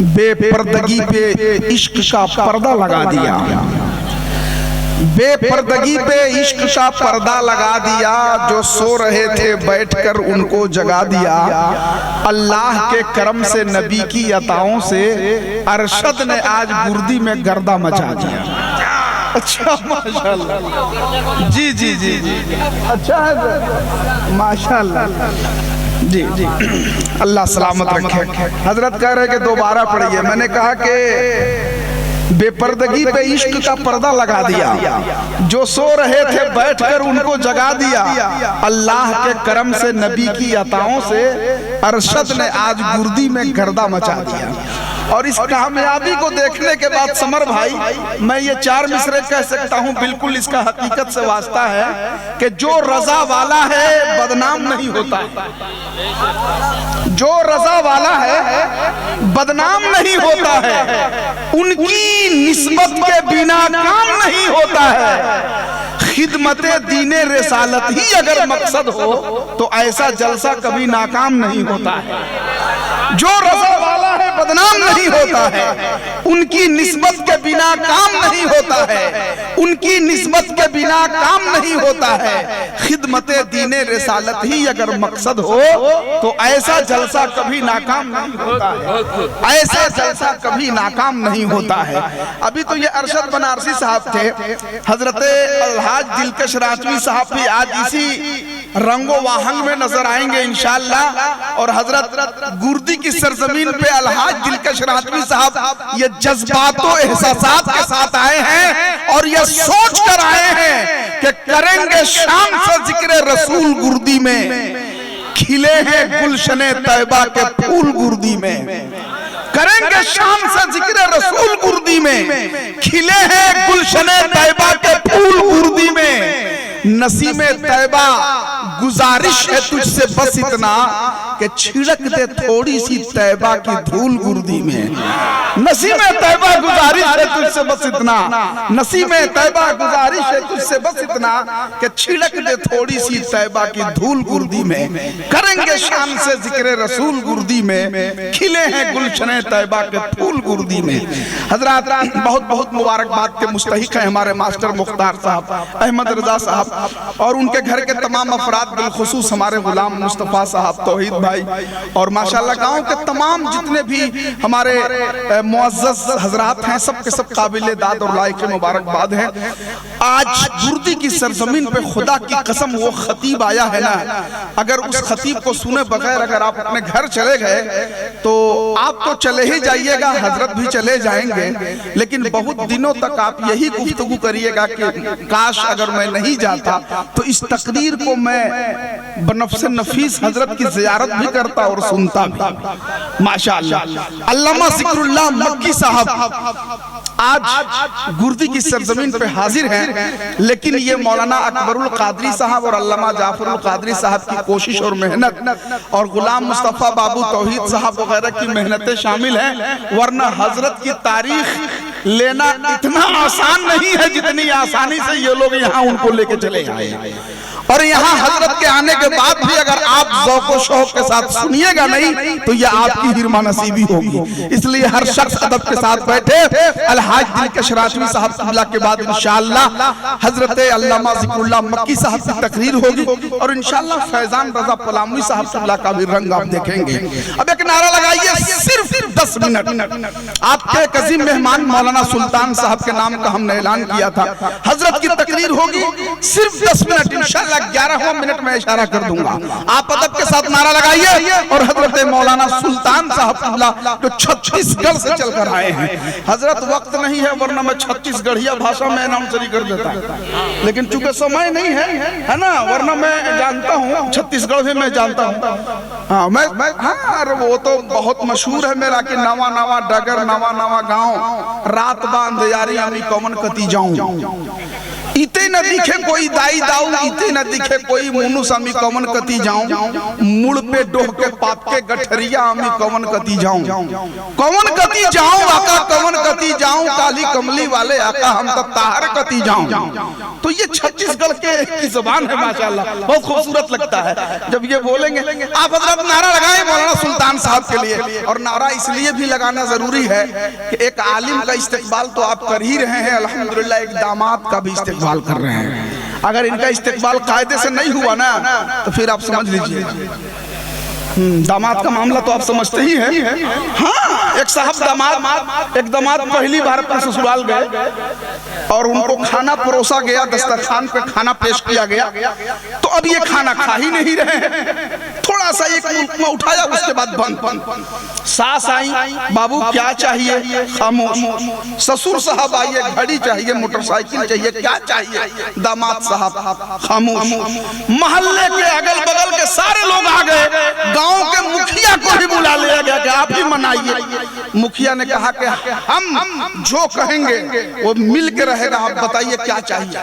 बेपर्दगी पे इश्क का पर्दा लगा दिया, बेपर्दगी पे इश्क का पर्दा लगा दिया। जो सो रहे थे बैठकर उनको जगा दिया। अल्लाह के करम से नबी की अताओं से अरशद ने आज गुर्दी में गर्दा मचा दिया। अच्छा माशाल्लाह, जी जी जी जी, अच्छा है माशाल्लाह, जी जी, अल्लाह सलामत रखे। हजरत कह रहे कि दोबारा पढ़िए। मैंने कहा कि बेपर्दगी पे इश्क का पर्दा लगा दिया, जो सो रहे थे बैठकर उनको जगा दिया। अल्लाह के करम से नबी की अताओं से अरशद ने आज गुर्दी में गर्दा मचा दिया। और इस कामयाबी को देखने के बाद समर भाई, मैं ये 4 मिसरे कह सकता हूँ, बिल्कुल इसका हकीकत से वास्ता है कि जो रजा वाला है बदनाम नहीं होता, जो रजा वाला है बदनाम नहीं होता है, उनकी निस्बत के बिना काम नहीं होता है। खिदमते दीने रिसालत ही अगर मकसद हो तो ऐसा जलसा कभी नाकाम नहीं होता है। जो रजा वाला है बदनाम नहीं होता है, उनकी निस्बत के बिना काम नहीं होता है, उनकी निस्बत के बिना काम नहीं होता है। खिदमते दीने रिसालत ही अगर मकसद हो तो ऐसा जलसा कभी नाकाम नहीं होता है, ऐसा जलसा कभी नाकाम नहीं होता है। अभी तो ये अरशद बनारसी साहब थे, हजरत अलहाज दिलकश राजवी साहब भी आज इसी रंगो वाहंग में नजर आएंगे इंशाअल्लाह। और हजरत गुर्दी की सरजमीन पे अलहाज दिलकश राजवी साहब ये जज्बातों एहसासात के साथ आए हैं और ये सोच कर आए हैं कि करेंगे शान से जिक्र रसूल गुर्दी में, खिले हैं गुलशने तैयबा के फूल गुर्दी में। करेंगे शान से जिक्र रसूल गुर्दी में, खिले हैं गुलशने तैयबा के फूल गुर्दी में। नसीमे तैयबा गुजारिश है तुझसे बस इतना कि छिड़क दे थोड़ी सी तैयबा की धूल गुर्दी में। नसीमे तैयबा गुजारिश है तुझसे बस इतना, नसीमे तैयबा गुजारिश है तुझसे बस इतना कि छिड़क दे थोड़ी सी तैयबा की धूल गुर्दी में। करेंगे शान से जिक्र रसूल गुर्दी में, खिले हैं गुलशने तैयबा के फूल गुर्दी में। हजरात बहुत बहुत मुबारकबाद के मुस्तहिक है हमारे मास्टर मुख्तार साहब, अहमद रजा साहब और उनके घर के तमाम अफराद, बिलखुसूस हमारे गुलाम मुस्तफा साहब, तौहीद भाई और माशाल्लाह गांव के तमाम जितने भी हमारे मुअज़्ज़ज़ हजरात हैं, सब के सब काबिल दाद और लायक मुबारकबाद हैं। आज गुर्दी की सरजमीन पे खुदा की कसम वो खतीब आया है ना, अगर उस खतीब को सुने बगैर अगर आप अपने घर चले गए तो आप तो चले ही जाइएगा, हजरत भी चले जाएंगे, लेकिन बहुत दिनों तक आप यही गुफ्तगू करिएगा कि काश अगर मैं नहीं जाता तो इस तकरीर को मैं बनफ्स नफीस हजरत की ज़ियारत भी करता और सुनता भी। माशाअल्लाह अल्लामा ज़िक्रुल्लाह मक्की साहब आज गुर्दी की सरजमीन पे हाजिर हैं, लेकिन ये मौलाना अकबरुल कादरी साहब और अल्लामा जाफरुल कादरी साहब की कोशिश और मेहनत और गुलाम मुस्तफा बाबू तौहीद साहब वगैरह की मेहनतें शामिल हैं, वरना हजरत की तारीख लेना इतना आसान नहीं है जितनी आसानी से ये लोग यहाँ उनको लेके चले आए। और यहाँ हजरत के आने के बाद भी अगर आप ज़ौक़ व शौक़ के साथ सुनिएगा नहीं तो ये आपकी हिरमा नसीबी होगी। इसलिए हर शख्स अदब के साथ बैठे। अलहाज दिलकश राजवी साहब क़िबला के बाद इंशाअल्लाह हजरत अल्लामा ज़िक्रुल्लाह मक्की साहब की तकरीर होगी और इंशाअल्लाह फैजान रज़ा पलामवी साहब क़िबला का भी रंग आप देखेंगे। अब एक नारा लगाइए, सिर्फ 10 मिनट। आपके एक अजीम मेहमान मौलाना सुल्तान साहब के नाम का हमने ऐलान किया था, हजरत की तकरीर होगी, सिर्फ 10 मिनट इंशाअल्लाह 11वां मिनट में इशारा कर दूंगा। आप अदब के साथ नारा लगाइए और हजरत मौलाना सुल्तान साहब जो छत्तीसगढ़ से चलकर आए हैं, हजरत वक्त नहीं है वरना मैं छत्तीसगढ़िया भाषा में अनाउंसरी कर देता, लेकिन चूंकि समय नहीं है ना, वरना मैं जानता हूँ छत्तीसगढ़ भी मैं जानता हूँ। हाँ मैं वो तो बहुत मशहूर है मेरा कि नवा नवा डगर नवा नवा गाँव रात बांध यारी अमी कौन कती जाऊं। इते न दिखे कोई दाई दाऊ, इते न दिखे कोई मुनु सामी कवन कती जाऊं, मुड़ पे डोह के पाप के गठरिया आमी कवन कती जाऊं, कवन कती जाऊं आका कवन कती जाऊं, काली कमली वाले आका हम तब ताहर कती जाऊं। तो ये छत्तीसगढ़ की जुबान है माशाल्लाह, बहुत खूबसूरत लगता है जब ये बोलेंगे। आप हजरत नारा लगाएं मौलाना सुल्तान साहब के लिए, और नारा इसलिए भी लगाना जरूरी है कि एक आलिम का इस्तेकबाल तो आप कर ही रहे हैं अल्हम्दुलिल्लाह, एक दामाद का भी इस्तेकबाल कर रहे हैं। अगर इनका इस्तेकबाल कायदे से नहीं हुआ ना तो फिर आप समझ लीजिए दामाद का मामला तो आप समझते ही हैं। हाँ, एक साहब दामाद पहली बार अपने ससुराल गए और उनको खाना परोसा गया, दस्तरखान पे खाना पेश किया गया, तो अब ये खाना खा ही नहीं रहे हैं। थोड़ा सा एक मुल्क में उठाया, उसके बाद बंद। सास आई, बाबू क्या चाहिए, खामोश। ससुर साहब आइए, घड़ी चाहिए, मोटरसाइकिल चाहिए, क्या चाहिए, दामाद साहब खामोश। मोहल्ले के अगल बगल के सारे लोग आ गए, गांव के मुखिया को भी बुला लिया गया कि आप ही मनाइए। मुखिया ने कहा कि हम जो कहेंगे वो मिल के रहेगा, आप बताइए क्या चाहिए,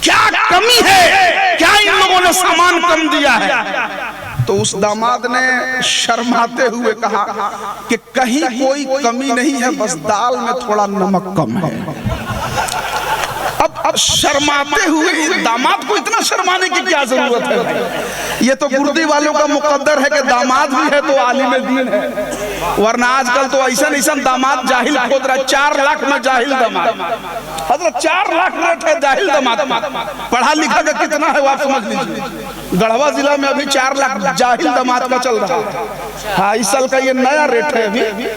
क्या कमी है, क्या इन लोगों ने सामान कम दिया है। तो उस दामाद ने शर्माते हुए कहा कि कहीं कोई कमी नहीं है, बस दाल में थोड़ा नमक कम है। अब शर्माते हुए दामाद को इतना शर्माने की क्या जरूरत है? ये तो गुर्दी वालों का मुकद्दर है कि दामाद भी है तो आलिम दीन है, वरना आजकल तो ऐसा दामाद जाहिल खोद रहा है। 4 लाख में जाहिल दामाद, हजरत 4 लाख रेट है जाहिल दामाद। पढ़ा लिखा का कितना है वो आप समझ लीजिए। गढ़वा जिला में अभी 4 लाख जाहिल दामाद का चल रहा है। हाँ, इस साल का ये नया रेट है अभी।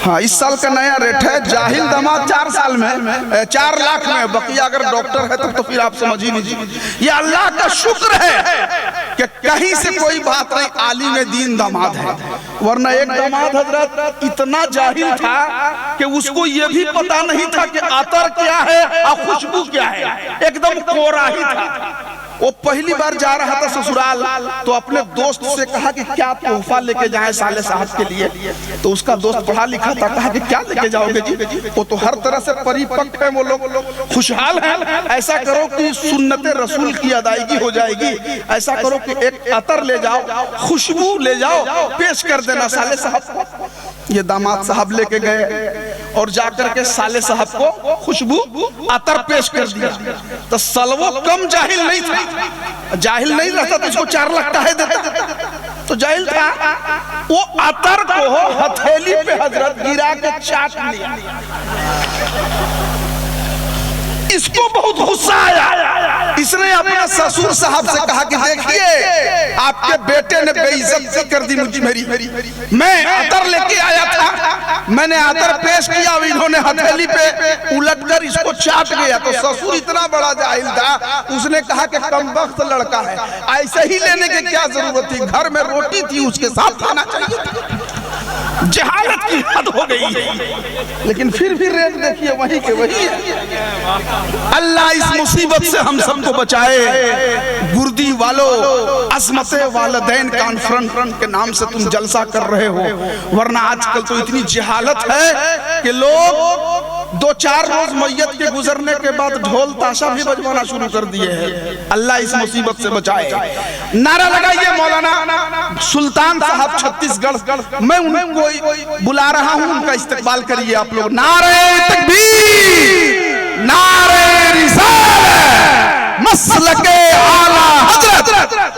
हाँ, इस साल का नया रेट है। जाहिल दामाद 4 साल में 4 लाख में, बकिया अगर डॉक्टर है तो फिर आप समझ ही लीजिए। ये अल्लाह का शुक्र है कि कहीं से कोई बात नहीं, आलिम दीन दामाद है। वरना एक दामाद हजरत इतना जाहिल था कि उसको ये भी पता नहीं था कि अतर क्या है और खुशबू क्या है, एकदम कोरा ही था। वो पहली बार जा रहा था ससुराल, तो अपने दोस्त से कहा कि क्या तोहफा लेके जाए साले साहब के लिए। तो उसका दोस्त पढ़ा लिखा था, कहा कि क्या लेके जाओगे जी, वो तो हर तरह से परिपक्व है, वो लोग खुशहाल हैं। ऐसा करो कि सुन्नते रसूल की अदायगी हो जाएगी, ऐसा करो कि एक अतर ले जाओ, खुशबू ले जाओ, पेश कर देना साले साहब। ये दामाद साहब लेके गए और जाकर के साले साहब को खुशबू अतर पेश कर दिया। तो सलवो कम जाहिल नहीं था, जाहिल नहीं रहता तो इसको 4 लाख का देता, तो जाहिल था। वो अतर को हथेली पे हजरत गिरा के चाट लिया। इसको बहुत गुस्सा आया, इसने अपने ससुर साहब से कहा कि देखिए आपके बेटे ने बेइज्जती कर दी मुझे मेरी। मैं अतर लेके आया था, मैंने अतर पेश किया, इन्होंने हथेली पे उलटकर इसको चाट गया। तो ससुर इतना बड़ा जाहिल था, उसने कहा कि कमबख्त लड़का है, ऐसे ही लेने की क्या जरूरत थी, घर में रोटी थी उसके साथ खाना चाहिए। जहालत की हद हो गई है, लेकिन फिर भी रेट देखिए वही के वही है। अल्लाह इस मुसीबत से हम सबको बचाए। गुर्दी वालों, अज़मते वालिदैन कॉन्फ्रेंस के नाम से तुम जलसा कर रहे हो, वरना आजकल तो इतनी जहालत है कि लोग 2-4 रोज मैयत के गुजरने के बाद ढोल ताशा भी बजवाना शुरू कर दिए हैं। अल्लाह इस मुसीबत से बचाए। नारा लगाइए मौलाना सुल्तान साहब छत्तीसगढ़। मैं उनको बुला रहा हूं, उनका इस्तकबाल करिए आप लोग। नारे तकबीर, नारे रिसालत, मसलके आला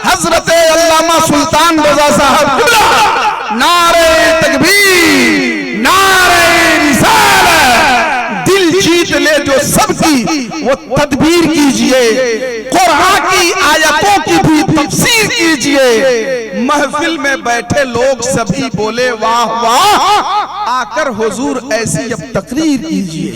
हजरत अल्लामा सुल्तान रज़ा साहब। नारे तकबीर, नारे रिसालत। दिल जीत ले जो सबकी वो तदबीर कीजिए, कुरान की आयतों की भी तफसीर कीजिए। महफिल में बैठे लोग सभी बोले वाह वाह, आकर हुजूर ऐसी अब तकरीर कीजिए।